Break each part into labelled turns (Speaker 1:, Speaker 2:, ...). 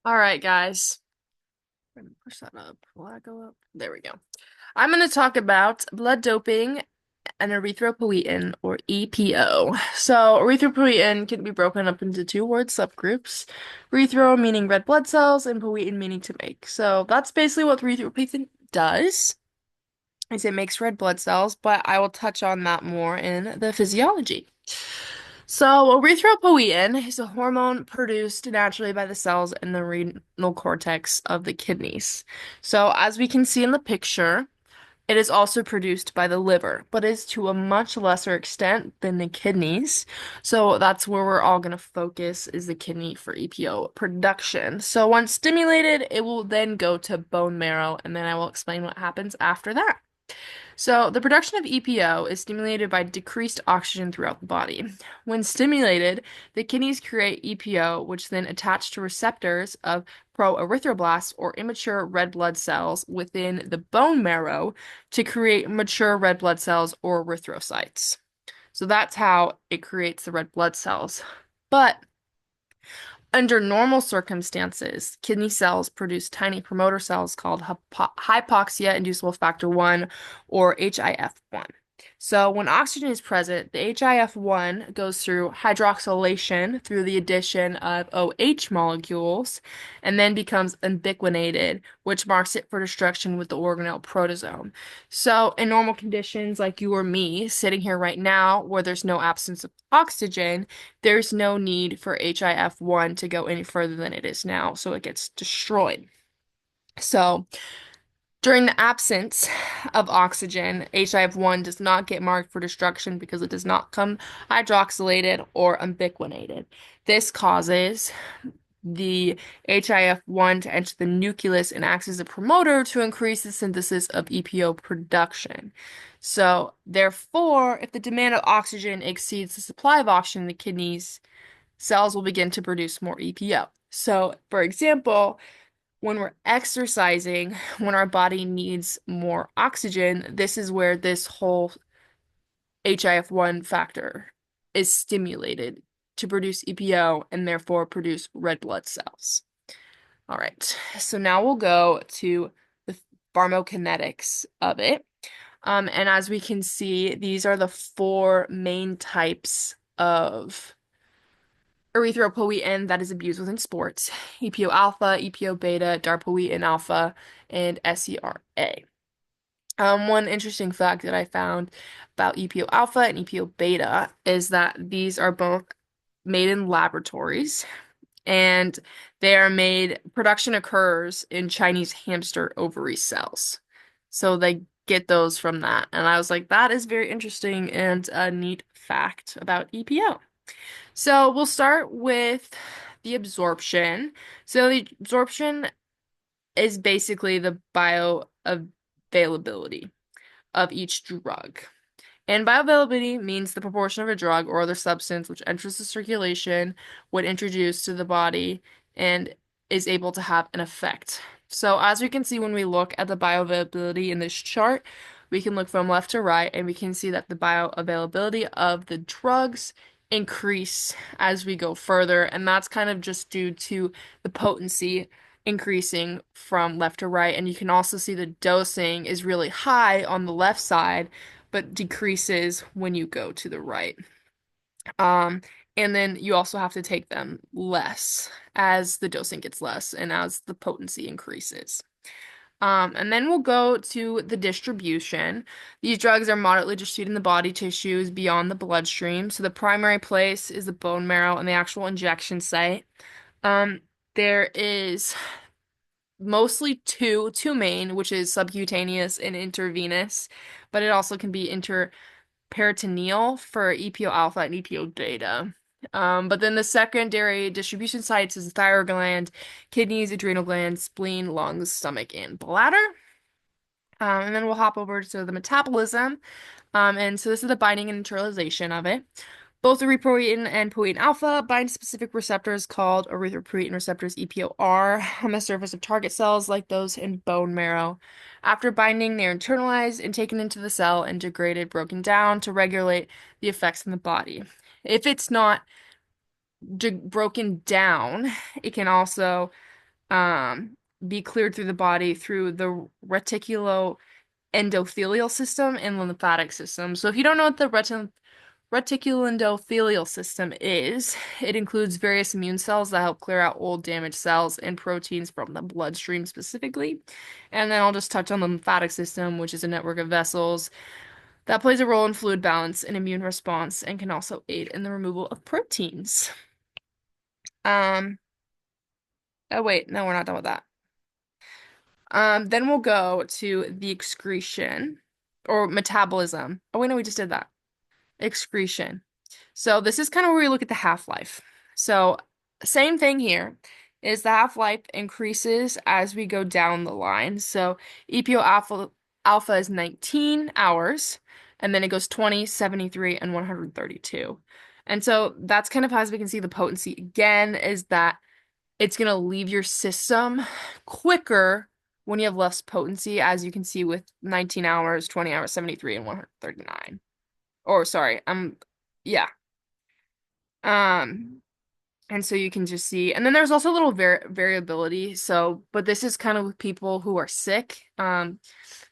Speaker 1: All right, guys. I'm gonna push that up. Will that go up? There we go. I'm going to talk about blood doping and erythropoietin, or EPO. So, erythropoietin can be broken up into two word subgroups. Erythro meaning red blood cells, and poietin meaning to make. So, that's basically what erythropoietin does, is it makes red blood cells, but I will touch on that more in the physiology. So, erythropoietin is a hormone produced naturally by the cells in the renal cortex of the kidneys. So, as we can see in the picture, it is also produced by the liver, but is to a much lesser extent than the kidneys. So, that's where we're all going to focus is the kidney for EPO production. So, once stimulated, it will then go to bone marrow, and then I will explain what happens after that. So, the production of EPO is stimulated by decreased oxygen throughout the body. When stimulated, the kidneys create EPO, which then attach to receptors of proerythroblasts or immature red blood cells within the bone marrow to create mature red blood cells or erythrocytes. So that's how it creates the red blood cells. But under normal circumstances, kidney cells produce tiny promoter cells called hypoxia-inducible factor 1 or HIF1. So when oxygen is present, the HIF1 goes through hydroxylation through the addition of OH molecules and then becomes ubiquitinated, which marks it for destruction with the organelle proteasome. So in normal conditions like you or me sitting here right now where there's no absence of oxygen, there's no need for HIF1 to go any further than it is now, so it gets destroyed. So, during the absence of oxygen, HIF1 does not get marked for destruction because it does not come hydroxylated or ubiquitinated. This causes the HIF1 to enter the nucleus and acts as a promoter to increase the synthesis of EPO production. So, therefore, if the demand of oxygen exceeds the supply of oxygen in the kidneys, cells will begin to produce more EPO. So, for example, when we're exercising, when our body needs more oxygen, this is where this whole HIF1 factor is stimulated to produce EPO and therefore produce red blood cells. All right, so now we'll go to the pharmacokinetics of it. And as we can see, these are the four main types of erythropoietin that is abused within sports: EPO alpha, EPO beta, darpoietin alpha, and SERA. One interesting fact that I found about EPO alpha and EPO beta is that these are both made in laboratories, and production occurs in Chinese hamster ovary cells. So they get those from that. And I was like, that is very interesting and a neat fact about EPO. So we'll start with the absorption. So the absorption is basically the bioavailability of each drug. And bioavailability means the proportion of a drug or other substance which enters the circulation when introduced to the body and is able to have an effect. So as we can see when we look at the bioavailability in this chart, we can look from left to right and we can see that the bioavailability of the drugs increase as we go further, and that's kind of just due to the potency increasing from left to right. And you can also see the dosing is really high on the left side but decreases when you go to the right. Um, and then you also have to take them less as the dosing gets less and as the potency increases. And then we'll go to the distribution. These drugs are moderately distributed in the body tissues beyond the bloodstream. So the primary place is the bone marrow and the actual injection site. Um, there is mostly two main, which is subcutaneous and intravenous, but it also can be peritoneal for EPO alpha and EPO beta. But then the secondary distribution sites is the thyroid gland, kidneys, adrenal glands, spleen, lungs, stomach, and bladder. And then we'll hop over to the metabolism. And so this is the binding and internalization of it. Both erythropoietin and poietin alpha bind specific receptors called erythropoietin receptors EPOR on the surface of target cells like those in bone marrow. After binding, they are internalized and taken into the cell and degraded, broken down to regulate the effects in the body. If it's not broken down, it can also be cleared through the body through the reticuloendothelial system and lymphatic system. So if you don't know what the reticuloendothelial system is, it includes various immune cells that help clear out old damaged cells and proteins from the bloodstream specifically. And then I'll just touch on the lymphatic system, which is a network of vessels that plays a role in fluid balance and immune response and can also aid in the removal of proteins. Um, oh wait, no, we're not done with that. Then we'll go to the excretion or metabolism. Oh wait, no, we just did that. Excretion. So this is kind of where we look at the half-life. So same thing here is the half-life increases as we go down the line. So EPO alpha is 19 hours, and then it goes 20, 73, and 132. And so that's kind of how, as we can see, the potency again is that it's going to leave your system quicker when you have less potency, as you can see with 19 hours, 20 hours, 73, and 139. Or sorry, yeah. Um, and so you can just see, and then there's also a little variability. So, but this is kind of with people who are sick,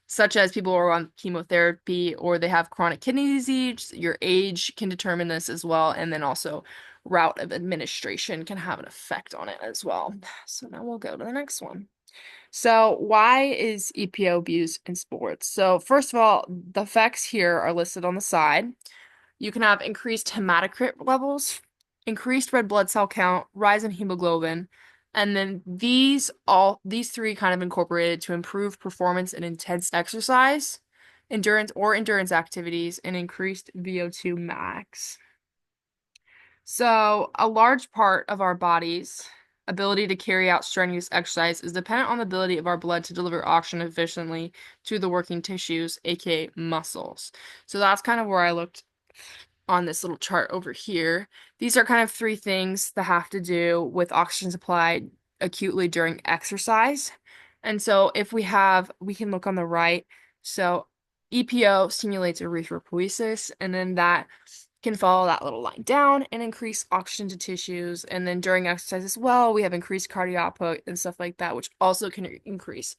Speaker 1: such as people who are on chemotherapy or they have chronic kidney disease. Your age can determine this as well, and then also route of administration can have an effect on it as well. So now we'll go to the next one. So why is EPO abused in sports? So first of all, the effects here are listed on the side. You can have increased hematocrit levels, increased red blood cell count, rise in hemoglobin, and then these three kind of incorporated to improve performance in intense exercise, endurance activities, and increased VO2 max. So, a large part of our body's ability to carry out strenuous exercise is dependent on the ability of our blood to deliver oxygen efficiently to the working tissues, aka muscles. So that's kind of where I looked on this little chart over here. These are kind of three things that have to do with oxygen supply acutely during exercise. And so if we can look on the right. So EPO stimulates erythropoiesis, and then that can follow that little line down and increase oxygen to tissues. And then during exercise as well, we have increased cardio output and stuff like that, which also can increase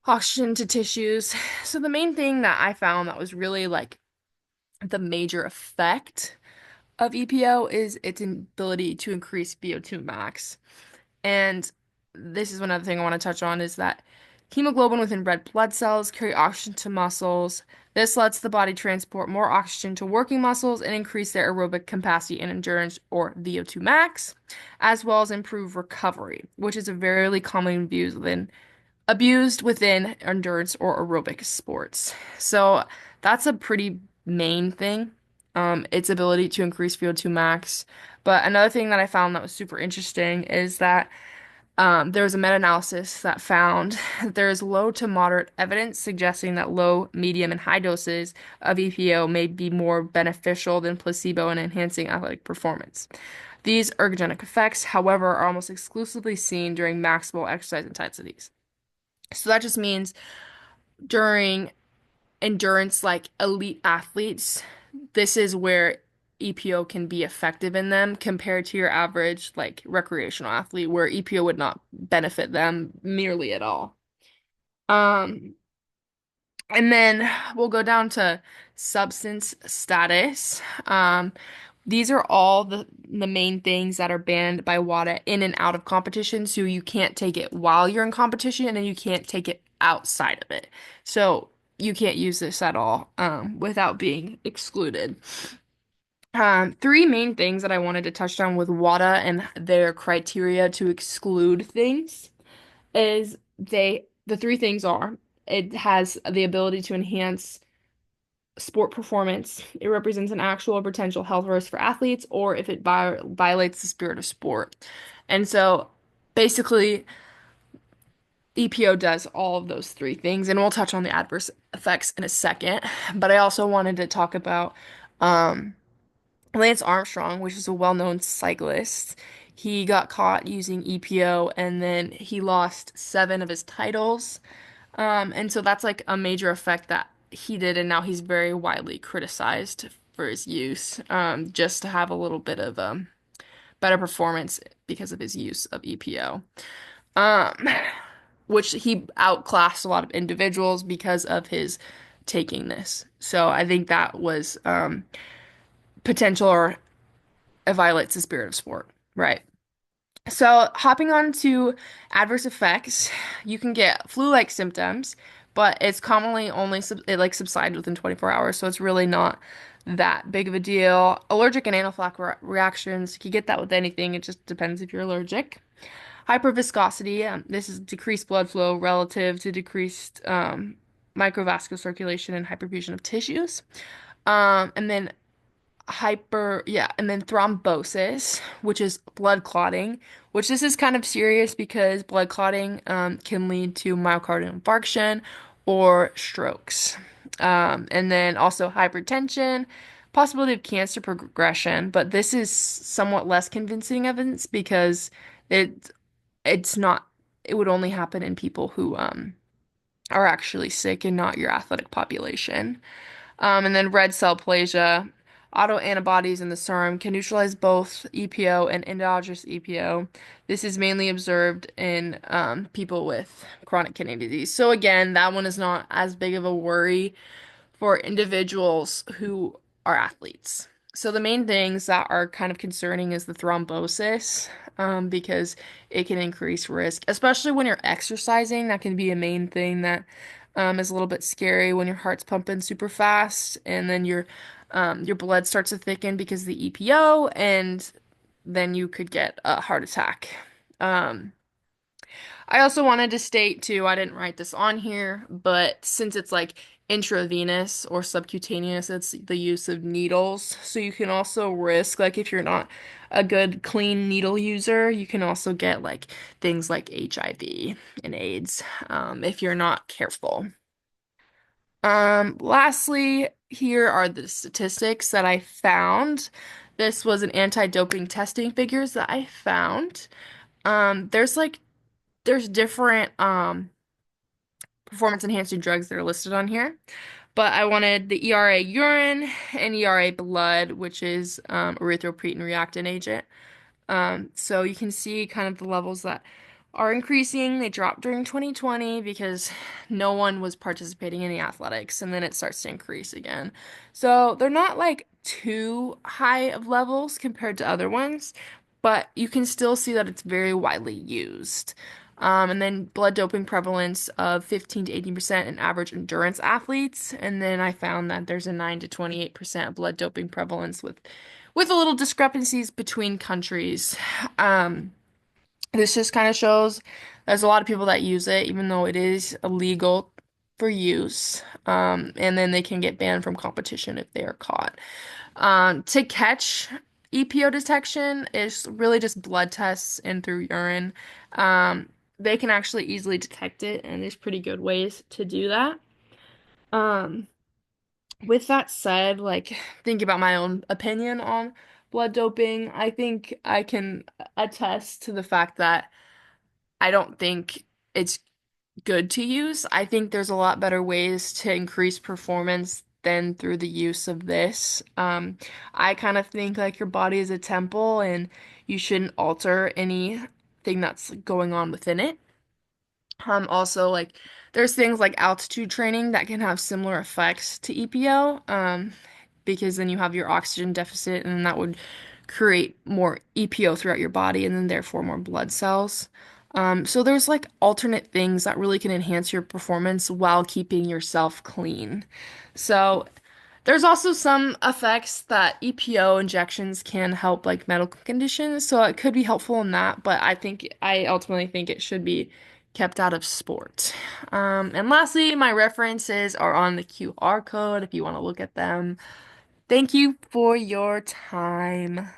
Speaker 1: oxygen to tissues. So the main thing that I found that was really like the major effect of EPO is its ability to increase VO2 max. And this is another thing I want to touch on is that hemoglobin within red blood cells carry oxygen to muscles. This lets the body transport more oxygen to working muscles and increase their aerobic capacity and endurance, or VO2 max, as well as improve recovery, which is a very common abused within endurance or aerobic sports. So that's a pretty main thing, its ability to increase VO2 max. But another thing that I found that was super interesting is that there was a meta-analysis that found that there is low to moderate evidence suggesting that low, medium, and high doses of EPO may be more beneficial than placebo in enhancing athletic performance. These ergogenic effects, however, are almost exclusively seen during maximal exercise intensities. So that just means during endurance, like elite athletes, this is where EPO can be effective in them compared to your average, like recreational athlete, where EPO would not benefit them nearly at all. Um, and then we'll go down to substance status. These are all the main things that are banned by WADA in and out of competition. So you can't take it while you're in competition and you can't take it outside of it. So you can't use this at all without being excluded. Three main things that I wanted to touch on with WADA and their criteria to exclude things is the three things are it has the ability to enhance sport performance. It represents an actual or potential health risk for athletes, or if it violates the spirit of sport. And so basically, EPO does all of those three things, and we'll touch on the adverse effects in a second. But I also wanted to talk about um, Lance Armstrong, which is a well-known cyclist. He got caught using EPO, and then he lost 7 of his titles. And so that's like a major effect that he did, and now he's very widely criticized for his use, just to have a little bit of better performance because of his use of EPO. um, which he outclassed a lot of individuals because of his taking this. So I think that was potential or it violates the spirit of sport, right? So, hopping on to adverse effects, you can get flu-like symptoms, but it's commonly only it like subsides within 24 hours, so it's really not that big of a deal. Allergic and anaphylactic reactions, you can get that with anything. It just depends if you're allergic. Hyperviscosity, this is decreased blood flow relative to decreased microvascular circulation and hyperfusion of tissues. And then and then thrombosis, which is blood clotting, which this is kind of serious because blood clotting can lead to myocardial infarction or strokes. And then also hypertension, possibility of cancer progression, but this is somewhat less convincing evidence because it it's not it would only happen in people who are actually sick and not your athletic population. And then red cell plasia. Autoantibodies in the serum can neutralize both EPO and endogenous EPO. This is mainly observed in people with chronic kidney disease. So again, that one is not as big of a worry for individuals who are athletes. So the main things that are kind of concerning is the thrombosis, because it can increase risk, especially when you're exercising. That can be a main thing that is a little bit scary when your heart's pumping super fast, and then your blood starts to thicken because of the EPO, and then you could get a heart attack. Um, I also wanted to state too, I didn't write this on here, but since it's like intravenous or subcutaneous, it's the use of needles. So you can also risk, like if you're not a good clean needle user, you can also get like things like HIV and AIDS, if you're not careful. Lastly, here are the statistics that I found. This was an anti-doping testing figures that I found. There's different performance enhancing drugs that are listed on here. But I wanted the ERA urine and ERA blood, which is erythropoietin reactant agent. So you can see kind of the levels that are increasing. They dropped during 2020 because no one was participating in the athletics, and then it starts to increase again. So they're not like too high of levels compared to other ones, but you can still see that it's very widely used. And then blood doping prevalence of 15 to 18% in average endurance athletes. And then I found that there's a 9 to 28% blood doping prevalence with a little discrepancies between countries. Um, this just kind of shows there's a lot of people that use it, even though it is illegal for use. And then they can get banned from competition if they are caught. To catch EPO detection is really just blood tests and through urine. They can actually easily detect it, and there's pretty good ways to do that. Um, with that said, like think about my own opinion on blood doping. I think I can attest to the fact that I don't think it's good to use. I think there's a lot better ways to increase performance than through the use of this. I kind of think like your body is a temple and you shouldn't alter anything that's going on within it. Also, like, there's things like altitude training that can have similar effects to EPO, because then you have your oxygen deficit, and that would create more EPO throughout your body, and then therefore more blood cells. So there's like alternate things that really can enhance your performance while keeping yourself clean. So there's also some effects that EPO injections can help like medical conditions, so it could be helpful in that, but I ultimately think it should be kept out of sport. And lastly, my references are on the QR code if you want to look at them. Thank you for your time.